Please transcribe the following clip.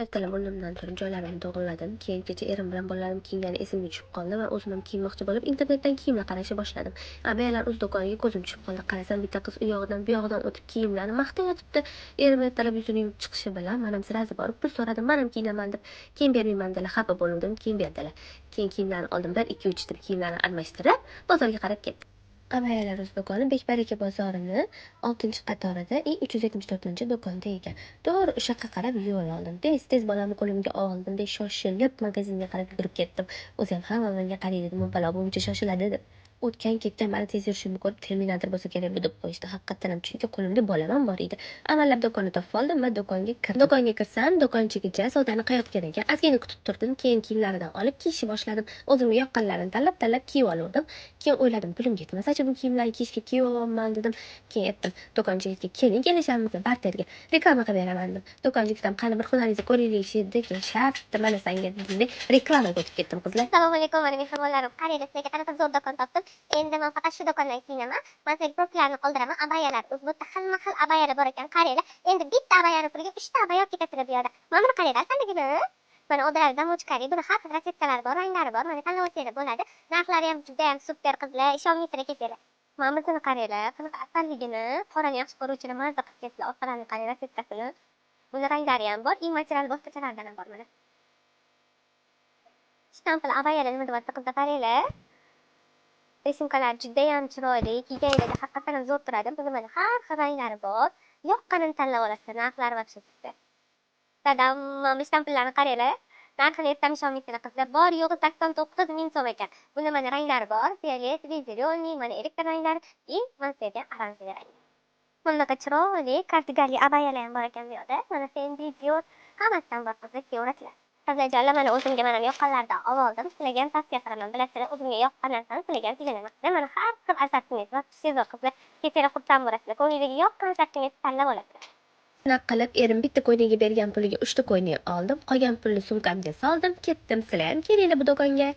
Ertalab o'rnimdan turib joylarimni to'g'riladim. Keyin kecha erim bilan bolalarim kiyingani esimga tushib qoldi va o'zim ham kiyinmoqchi bo'lib internetdan kiyimlar qarashga boshladim. Abayalar uz do'koniga ko'zim tushib qoldi. Qarasam bitta qiz u yog'idan bu yog'idan o'tib kiyimlarni maqtayotibdi. Erim ertalab yuzini yuvib chiqishi bilan man ham zirazi borib pul so'radim. Man ham kiyinaman deb keyin bermayman dedilar. Xafa bo'ldim. Keyin berdilar. Keyin kiyimlarni oldim. 1-2-3 deb kiyimlarni almashtirib bozorga qarab ketdim. Abayalar uz do'koni Bekbaraka bozorini 6-qatorida I 374-do'konda ekan. To'g'ri o'sha yoqqa qarab yo'l oldim. Tez bolamni qo'limga oldim, shoshilib magazinga qarab yugurib ketdim. O'zim ham menga qaraydi dedim, balo buncha shoshiladi deb. O'tgan-ketgan mani tez yurishimni ko'rib terminator bo'lsa kerak bu deb qo'yishdi. Haqiqatan ham, chunki qo'limda bolam ham bor edi. Amallab do'konni topib oldim va do'konga kirdim. Do'konga kirsam, do'konchigacha sodani qayotgan ekan. Ozgina kutib turdim, keyin kiyimlaridan olib kiyishni boshladim. O'zimga yoqqanlarini tanlab kiyib oldim. Keyin o'yladim, pulim yetmasa-chi bu kiyimlarni kiyishga kiyolyapman dedim. Keyin aytdim do'konchiga, keling kelishamiz barterga. Reklama qilib beraman dedim. Do'konchiga qani bir xudoningizni ko'ringchi degan shartda mana senga dedim. Reklamaga o'tib ketdim qizlar. Assalomu alaykum, mana mehmonlarim. Qaranglar, sizlarga qanaqa zo'r do'kon topdim. Endi men faqat shu do'kondan kiyinaman. Men sizlarga profillarni qoldiraman. Abayalar, bu yerda xilma-xil abayalar bor ekan. Qaranglar, endi bitta abayani puliga 3 ta abaya olib ketasizlar bu yerda. Mana buni qaranglar, qandagini? Mana odalar zamochkali, buni har xil rasetkalari bor, ranglari bor. Mana tanlab olsanglar bo'ladi. Narxlari ham juda ham super qizlar. Ishonmaysizlar kelinglar. Mana buni qaranglar, qanaqa asalligini, qorani yaxshi ko'ruvchilar mazza qilib ketdilar. Orqalarini qarang, rasetkasini. Buni ranglari ham bor, material boshqachalardan ham bor mana. Shtampli abayalar nima deyapti qizlar, qaranglar. Resimkalar judayam chiroyli, kiyganingizda haqiqatan ham zo'r turadi. Buni mana har xil ranglari bor. Yoqqanini tanlab olasiz. Narxlari va shunday. Dadam mana shtamplarni qaranglar. Narxini aytsam ishonmaysizlar qizlar. Bor yo'g'i 89 ming so'm ekan. Buni mana ranglari bor. Fiolet, zelyoniy, mana elektr ranglari, mana sevgan oranjiy rang. Bunaqa chiroyli kardiganli abayalar ham bor ekan bu yerda. Mana fendi, dior hammasidan bor qizlar, kiyaveratinglar. Qizlarjonlar, mana o'zimga mana yoqqanlardan oldim. Sizlarga ham tavsiya qilaman. Bilasizlar, o'zimga yoqqan narsani sizlarga ham kiyinaman. Mana har xil assortiment bor. Sizlar qizlar, kechara xursand bo'lasizlar. Ko'nglingizdagi yoqqan assortimentni tanlab olasizlar. Shunaqa qilib erim bitta ko'yniga bergan puliga 3 ta ko'ynak oldim. Qolgan pulni sumkamga soldim, ketdim. Sizlar ham kelinglar bu do'konga.